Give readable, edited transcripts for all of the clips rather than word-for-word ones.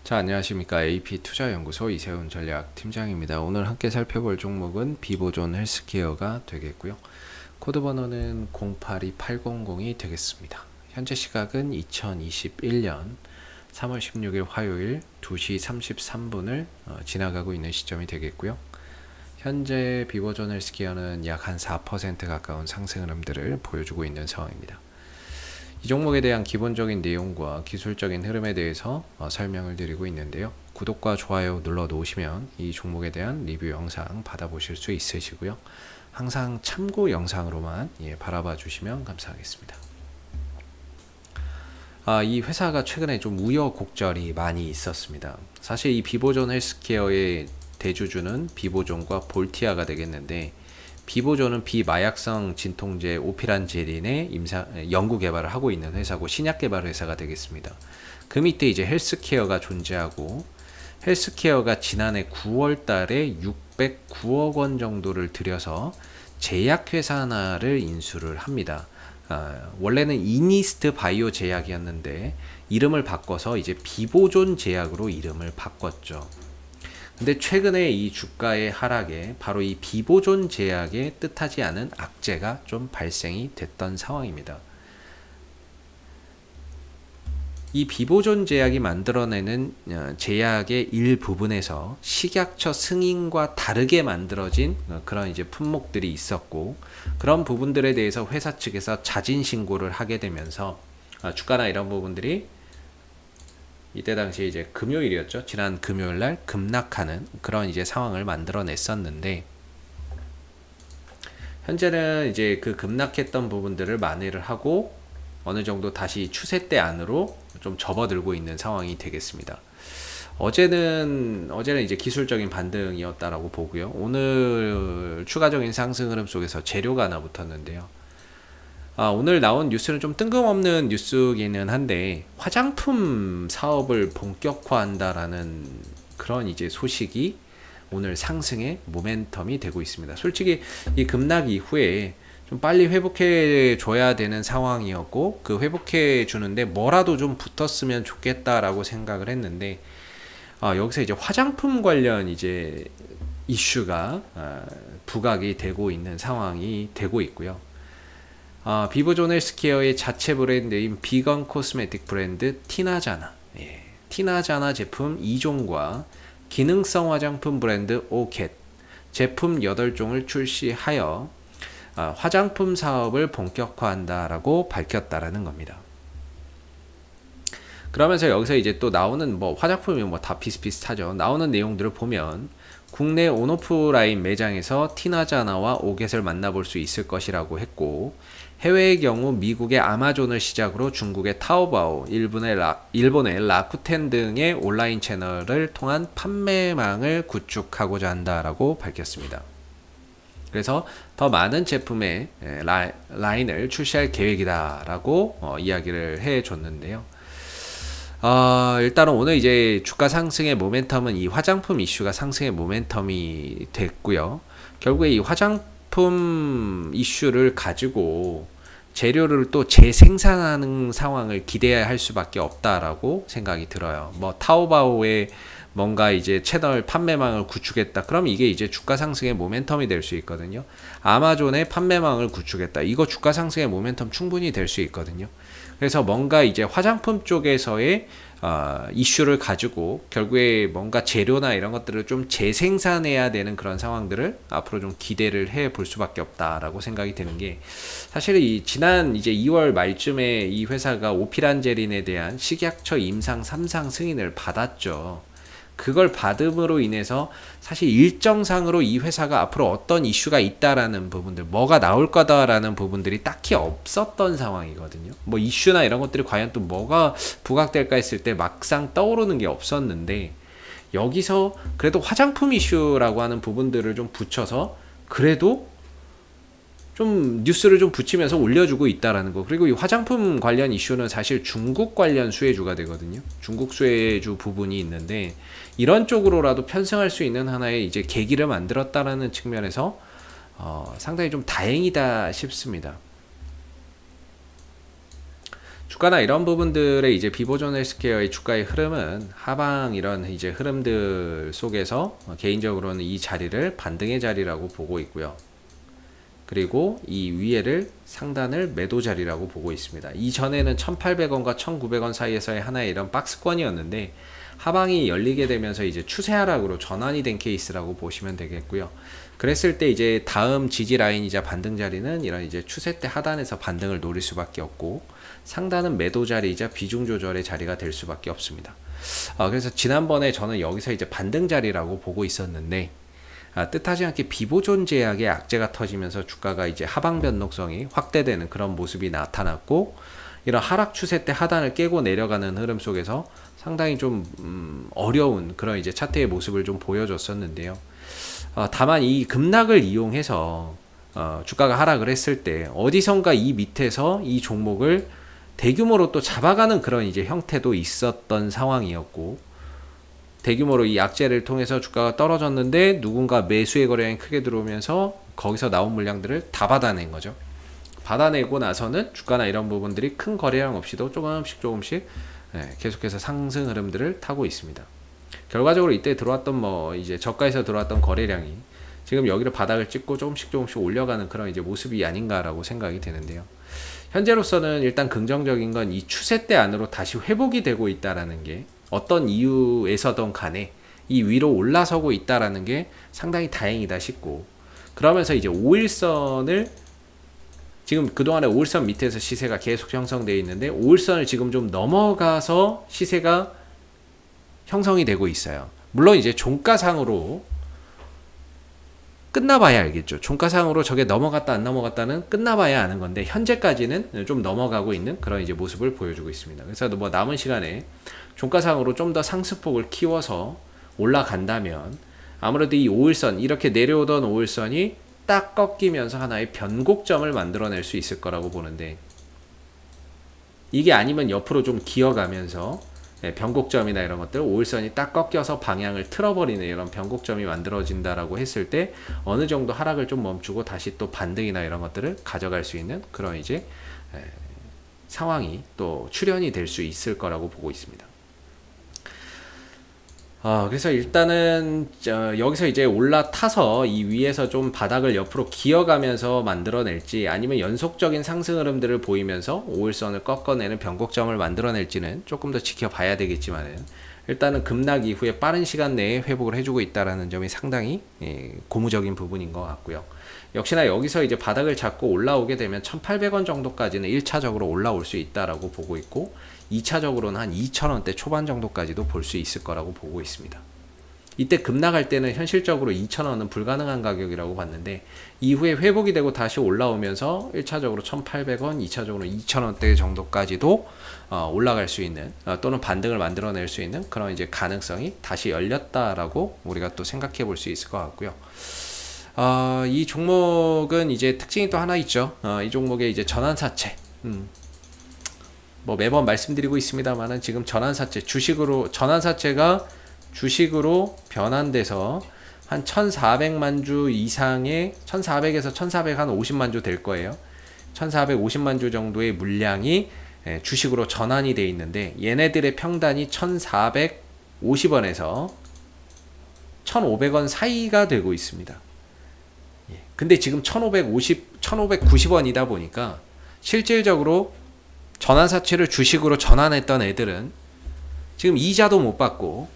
자, 안녕하십니까. AP투자연구소 이세훈 전략팀장입니다. 오늘 함께 살펴볼 종목은 비보존 헬스케어가 되겠고요. 코드 번호는 082800이 되겠습니다. 현재 시각은 2021년 3월 16일 화요일 2시 33분을 지나가고 있는 시점이 되겠고요. 현재 비보존 헬스케어는 약 한 4% 가까운 상승 흐름들을 보여주고 있는 상황입니다. 이 종목에 대한 기본적인 내용과 기술적인 흐름에 대해서 설명을 드리고 있는데요. 구독과 좋아요 눌러 놓으시면 이 종목에 대한 리뷰 영상 받아보실 수 있으시고요. 항상 참고 영상으로만 바라봐 주시면 감사하겠습니다. 이 회사가 최근에 좀 우여곡절이 많이 있었습니다. 사실 이 비보존 헬스케어의 대주주는 비보존과 볼티아가 되겠는데, 비보존은 비마약성 진통제 오피란제린의 연구 개발을 하고 있는 회사고 신약 개발 회사가 되겠습니다. 그 밑에 이제 헬스케어가 존재하고, 헬스케어가 지난해 9월 달에 609억 원 정도를 들여서 제약회사 하나를 인수를 합니다. 원래는 이니스트 바이오 제약이었는데 이름을 바꿔서 이제 비보존 제약으로 이름을 바꿨죠. 근데 최근에 이 주가의 하락에 바로 이 비보존 제약의 뜻하지 않은 악재가 좀 발생이 됐던 상황입니다. 이 비보존 제약이 만들어내는 제약의 일부분에서 식약처 승인과 다르게 만들어진 그런 이제 품목들이 있었고, 그런 부분들에 대해서 회사 측에서 자진 신고를 하게 되면서 주가나 이런 부분들이 이때 당시에 이제 금요일이었죠. 지난 금요일 날 급락하는 그런 이제 상황을 만들어냈었는데, 현재는 이제 그 급락했던 부분들을 만회를 하고 어느 정도 다시 추세대 안으로 좀 접어들고 있는 상황이 되겠습니다. 어제는 이제 기술적인 반등이었다라고 보고요. 오늘 추가적인 상승 흐름 속에서 재료가 하나 붙었는데요. 오늘 나온 뉴스는 좀 뜬금없는 뉴스기는 한데, 화장품 사업을 본격화한다라는 그런 이제 소식이 오늘 상승의 모멘텀이 되고 있습니다. 솔직히 이 급락 이후에 좀 빨리 회복해 줘야 되는 상황이었고, 그 회복해 주는데 뭐라도 좀 붙었으면 좋겠다라고 생각을 했는데, 여기서 이제 화장품 관련 이제 이슈가 부각이 되고 있는 상황이 되고 있고요. 비보존 헬스케어의 자체 브랜드인 비건 코스메틱 브랜드 티나자나, 티나자나 제품 2종과 기능성 화장품 브랜드 오켓 제품 8종을 출시하여 화장품 사업을 본격화한다라고 밝혔다라는 겁니다. 그러면서 여기서 이제 또 나오는 화장품이 다 비슷비슷하죠. 나오는 내용들을 보면 국내 온오프라인 매장에서 티나자나와 오겟을 만나볼 수 있을 것이라고 했고, 해외의 경우 미국의 아마존을 시작으로 중국의 타오바오, 일본의 라쿠텐 등의 온라인 채널을 통한 판매망을 구축하고자 한다라고 밝혔습니다. 그래서 더 많은 제품의 라인을 출시할 계획이다라고 이야기를 해줬는데요. 일단은 오늘 이제 주가 상승의 모멘텀은 이 화장품 이슈가 상승의 모멘텀이 됐고요. 결국에 이 화장품 이슈를 가지고 재료를 또 재생산하는 상황을 기대해야 할 수밖에 없다라고 생각이 들어요. 타오바오의 뭔가 이제 채널 판매망을 구축했다. 그럼 이게 이제 주가 상승의 모멘텀이 될 수 있거든요. 아마존의 판매망을 구축했다. 이거 주가 상승의 모멘텀 충분히 될 수 있거든요. 그래서 뭔가 이제 화장품 쪽에서의 이슈를 가지고 결국에 뭔가 재료나 이런 것들을 좀 재생산해야 되는 그런 상황들을 앞으로 좀 기대를 해 볼 수밖에 없다라고 생각이 드는 게, 사실 이 지난 이제 2월 말쯤에 이 회사가 오피란제린에 대한 식약처 임상 3상 승인을 받았죠. 그걸 받음으로 인해서 사실 일정상으로 이 회사가 앞으로 어떤 이슈가 있다라는 부분들, 뭐가 나올 거다라는 부분들이 딱히 없었던 상황이거든요. 이슈나 이런 것들이 과연 또 뭐가 부각될까 했을 때 막상 떠오르는 게 없었는데, 여기서 그래도 화장품 이슈라고 하는 부분들을 좀 붙여서 그래도 좀 뉴스를 좀 붙이면서 올려주고 있다라는 거. 그리고 이 화장품 관련 이슈는 사실 중국 관련 수혜주가 되거든요. 중국 수혜주 부분이 있는데, 이런 쪽으로라도 편승할 수 있는 하나의 이제 계기를 만들었다라는 측면에서 상당히 좀 다행이다 싶습니다. 주가나 이런 부분들의 이제 비보존 헬스케어의 주가의 흐름은 하방 이런 이제 흐름들 속에서 개인적으로는 이 자리를 반등의 자리라고 보고 있고요. 그리고 이 위에를 상단을 매도 자리라고 보고 있습니다. 이전에는 1800원과 1900원 사이에서의 하나의 이런 박스권이었는데 하방이 열리게 되면서 이제 추세 하락으로 전환이 된 케이스라고 보시면 되겠고요. 그랬을 때 이제 다음 지지 라인이자 반등 자리는 이런 이제 추세 때 하단에서 반등을 노릴 수밖에 없고, 상단은 매도 자리이자 비중 조절의 자리가 될 수밖에 없습니다. 그래서 지난번에 저는 여기서 이제 반등 자리라고 보고 있었는데, 뜻하지 않게 비보존 제약의 악재가 터지면서 주가가 이제 하방 변동성이 확대되는 그런 모습이 나타났고, 이런 하락 추세 때 하단을 깨고 내려가는 흐름 속에서 상당히 좀 어려운 그런 이제 차트의 모습을 좀 보여줬었는데요. 다만 이 급락을 이용해서 주가가 하락을 했을 때 어디선가 이 밑에서 이 종목을 대규모로 또 잡아가는 그런 이제 형태도 있었던 상황이었고, 대규모로 이 약재를 통해서 주가가 떨어졌는데 누군가 매수의 거래량이 크게 들어오면서 거기서 나온 물량들을 다 받아낸 거죠. 받아내고 나서는 주가나 이런 부분들이 큰 거래량 없이도 조금씩 계속해서 상승 흐름들을 타고 있습니다. 결과적으로 이때 들어왔던 뭐 이제 저가에서 들어왔던 거래량이 지금 여기를 바닥을 찍고 조금씩 올려가는 그런 이제 모습이 아닌가라고 생각이 되는데요. 현재로서는 일단 긍정적인 건 이 추세대 안으로 다시 회복이 되고 있다라는 게, 어떤 이유에서든 간에 이 위로 올라서고 있다라는 게 상당히 다행이다 싶고, 그러면서 이제 5일선을 지금 그동안에 5일선 밑에서 시세가 계속 형성되어 있는데 5일선을 지금 좀 넘어가서 시세가 형성이 되고 있어요. 물론 이제 종가상으로 끝나봐야 알겠죠. 종가상으로 저게 넘어갔다 안 넘어갔다는 끝나봐야 아는 건데, 현재까지는 좀 넘어가고 있는 그런 이제 모습을 보여주고 있습니다. 그래서 뭐 남은 시간에 종가상으로 좀 더 상승폭을 키워서 올라간다면 아무래도 이 5일선, 이렇게 내려오던 5일선이 딱 꺾이면서 하나의 변곡점을 만들어낼 수 있을 거라고 보는데, 이게 아니면 옆으로 좀 기어가면서 변곡점이나 이런 것들, 5일선이 딱 꺾여서 방향을 틀어버리는 이런 변곡점이 만들어진다라고 했을 때 어느 정도 하락을 좀 멈추고 다시 또 반등이나 이런 것들을 가져갈 수 있는 그런 이제 상황이 또 출현이 될 수 있을 거라고 보고 있습니다. 그래서 일단은 여기서 이제 올라타서 이 위에서 좀 바닥을 옆으로 기어가면서 만들어낼지, 아니면 연속적인 상승 흐름들을 보이면서 5일선을 꺾어내는 변곡점을 만들어낼지는 조금 더 지켜봐야 되겠지만은, 일단은 급락 이후에 빠른 시간 내에 회복을 해주고 있다는 점이 상당히 고무적인 부분인 것 같고요. 역시나 여기서 이제 바닥을 잡고 올라오게 되면 1800원 정도까지는 1차적으로 올라올 수 있다라고 보고 있고, 2차적으로는 한 2000원대 초반 정도까지도 볼 수 있을 거라고 보고 있습니다. 이때 급락할 때는 현실적으로 2000원은 불가능한 가격이라고 봤는데, 이후에 회복이 되고 다시 올라오면서 1차적으로 1800원, 2차적으로 2000원대 정도까지도 올라갈 수 있는, 또는 반등을 만들어낼 수 있는 그런 이제 가능성이 다시 열렸다라고 우리가 또 생각해 볼 수 있을 것 같고요. 이 종목은 이제 특징이 또 하나 있죠. 이 종목의 이제 전환사채. 뭐 매번 말씀드리고 있습니다만은, 지금 전환사채, 전환사채가 주식으로 변환돼서 한 1400만 주 이상의, 1400에서 1450만 주 될 거예요. 1450만 주 정도의 물량이 주식으로 전환이 돼 있는데, 얘네들의 평단이 1450원에서 1500원 사이가 되고 있습니다. 근데 지금 1590원이다 보니까 실질적으로 전환사채를 주식으로 전환했던 애들은 지금 이자도 못 받고,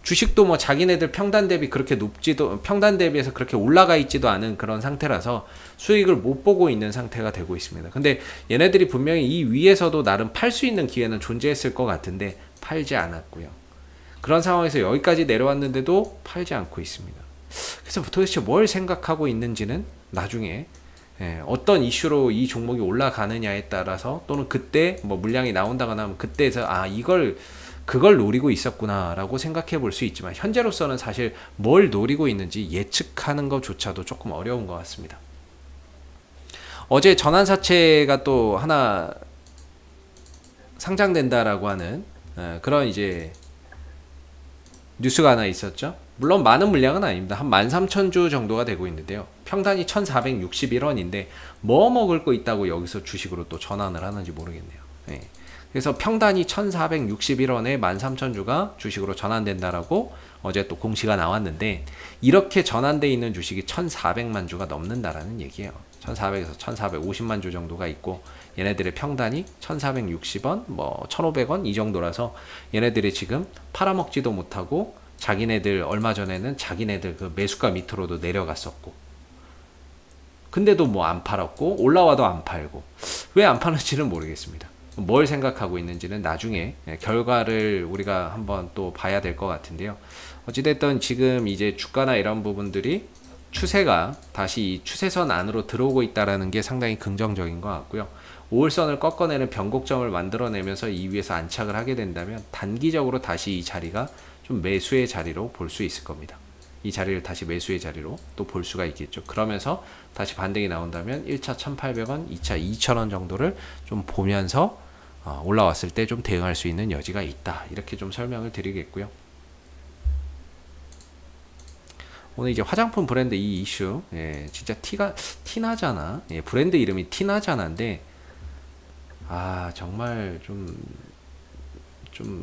주식도 뭐 자기네들 평단 대비 그렇게 높지도, 평단 대비해서 그렇게 올라가 있지도 않은 그런 상태라서 수익을 못 보고 있는 상태가 되고 있습니다. 근데 얘네들이 분명히 이 위에서도 나름 팔 수 있는 기회는 존재했을 것 같은데 팔지 않았고요. 그런 상황에서 여기까지 내려왔는데도 팔지 않고 있습니다. 그래서 도대체 뭘 생각하고 있는지는 나중에 어떤 이슈로 이 종목이 올라가느냐에 따라서, 또는 그때 뭐 물량이 나온다거나 하면 그때에서 그걸 노리고 있었구나 라고 생각해 볼 수 있지만, 현재로서는 사실 뭘 노리고 있는지 예측하는 것조차도 조금 어려운 것 같습니다. 어제 전환사채가 또 하나 상장된다라고 하는 그런 이제 뉴스가 하나 있었죠. 물론 많은 물량은 아닙니다. 한 13,000주 정도가 되고 있는데요. 평단이 1461원인데 뭐 먹을 거 있다고 여기서 주식으로 또 전환을 하는지 모르겠네요. 예. 그래서 평단이 1461원에 13,000주가 주식으로 전환된다라고 어제 또 공시가 나왔는데, 이렇게 전환돼 있는 주식이 1,400만 주가 넘는다라는 얘기예요. 1,400에서 1,450만 주 정도가 있고, 얘네들의 평단이 1,460원, 뭐 1,500원 이 정도라서 얘네들이 지금 팔아먹지도 못하고, 자기네들 얼마 전에는 자기네들 그 매수가 밑으로도 내려갔었고, 근데도 뭐 안 팔았고 올라와도 안 팔고, 왜 안 파는지는 모르겠습니다. 뭘 생각하고 있는지는 나중에 결과를 우리가 한번 또 봐야 될 것 같은데요. 어찌됐든 지금 이제 주가나 이런 부분들이 추세가 다시 이 추세선 안으로 들어오고 있다는 게 상당히 긍정적인 것 같고요. 5일선을 꺾어내는 변곡점을 만들어내면서 이 위에서 안착을 하게 된다면 단기적으로 다시 이 자리가 좀 매수의 자리로 볼 수 있을 겁니다. 이 자리를 다시 매수의 자리로 또 볼 수가 있겠죠. 그러면서 다시 반등이 나온다면 1차 1,800원, 2차 2,000원 정도를 좀 보면서 올라왔을 때 좀 대응할 수 있는 여지가 있다. 이렇게 좀 설명을 드리겠고요. 오늘 이제 화장품 브랜드 이 이슈, 진짜 티나잖아. 브랜드 이름이 티나잖아인데, 정말 좀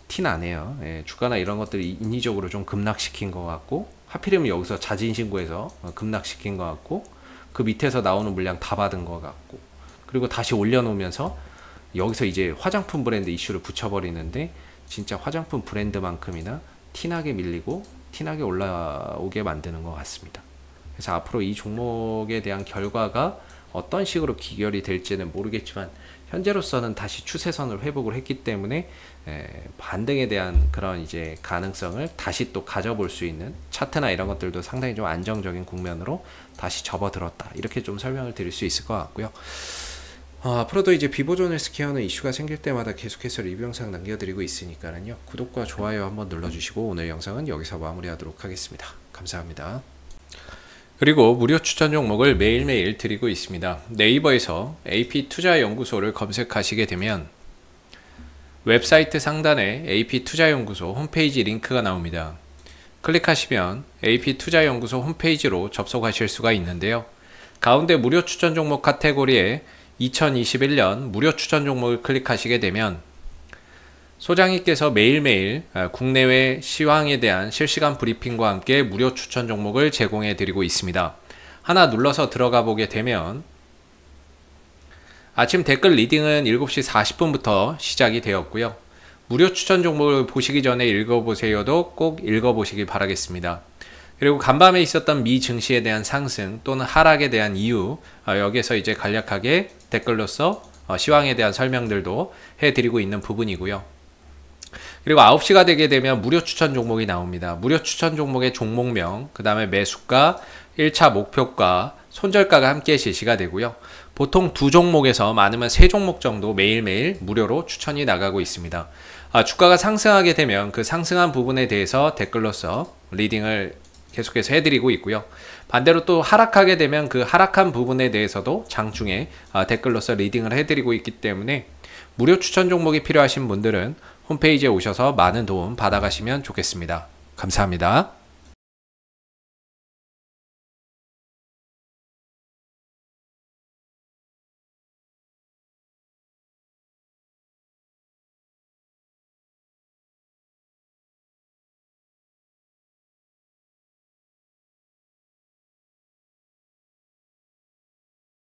티나네요. 주가나 이런 것들이 인위적으로 좀 급락시킨 것 같고, 하필이면 여기서 자진신고해서 급락시킨 것 같고, 그 밑에서 나오는 물량 다 받은 것 같고, 그리고 다시 올려놓으면서 여기서 이제 화장품 브랜드 이슈를 붙여버리는데, 진짜 화장품 브랜드만큼이나 티나게 밀리고 티나게 올라오게 만드는 것 같습니다. 그래서 앞으로 이 종목에 대한 결과가 어떤 식으로 기결이 될지는 모르겠지만, 현재로서는 다시 추세선을 회복을 했기 때문에 반등에 대한 그런 이제 가능성을 다시 또 가져볼 수 있는, 차트나 이런 것들도 상당히 좀 안정적인 국면으로 다시 접어들었다, 이렇게 좀 설명을 드릴 수 있을 것 같고요. 앞으로도 이제 비보존을 스퀘어는 이슈가 생길 때마다 계속해서 리뷰 영상 남겨드리고 있으니까요. 구독과 좋아요 한번 눌러주시고, 오늘 영상은 여기서 마무리하도록 하겠습니다. 감사합니다. 그리고 무료 추천 종목을 매일매일 드리고 있습니다. 네이버에서 AP투자연구소를 검색하시게 되면 웹사이트 상단에 AP투자연구소 홈페이지 링크가 나옵니다. 클릭하시면 AP투자연구소 홈페이지로 접속하실 수가 있는데요. 가운데 무료 추천 종목 카테고리에 2021년 무료 추천 종목을 클릭하시게 되면 소장님께서 매일매일 국내외 시황에 대한 실시간 브리핑과 함께 무료 추천 종목을 제공해 드리고 있습니다. 하나 눌러서 들어가 보게 되면 아침 댓글 리딩은 7시 40분부터 시작이 되었고요. 무료 추천 종목을 보시기 전에 읽어보세요도 꼭 읽어보시기 바라겠습니다. 그리고 간밤에 있었던 미 증시에 대한 상승 또는 하락에 대한 이유, 여기에서 이제 간략하게 댓글로서 시황에 대한 설명들도 해드리고 있는 부분이고요. 그리고 9시가 되게 되면 무료 추천 종목이 나옵니다. 무료 추천 종목의 종목명, 그 다음에 매수가, 1차 목표가, 손절가가 함께 실시가 되고요. 보통 2종목에서 많으면 3종목 정도 매일매일 무료로 추천이 나가고 있습니다. 주가가 상승하게 되면 그 상승한 부분에 대해서 댓글로서 리딩을 계속해서 해드리고 있고요. 반대로 또 하락하게 되면 그 하락한 부분에 대해서도 장중에 댓글로서 리딩을 해드리고 있기 때문에 무료 추천 종목이 필요하신 분들은 홈페이지에 오셔서 많은 도움 받아가시면 좋겠습니다. 감사합니다.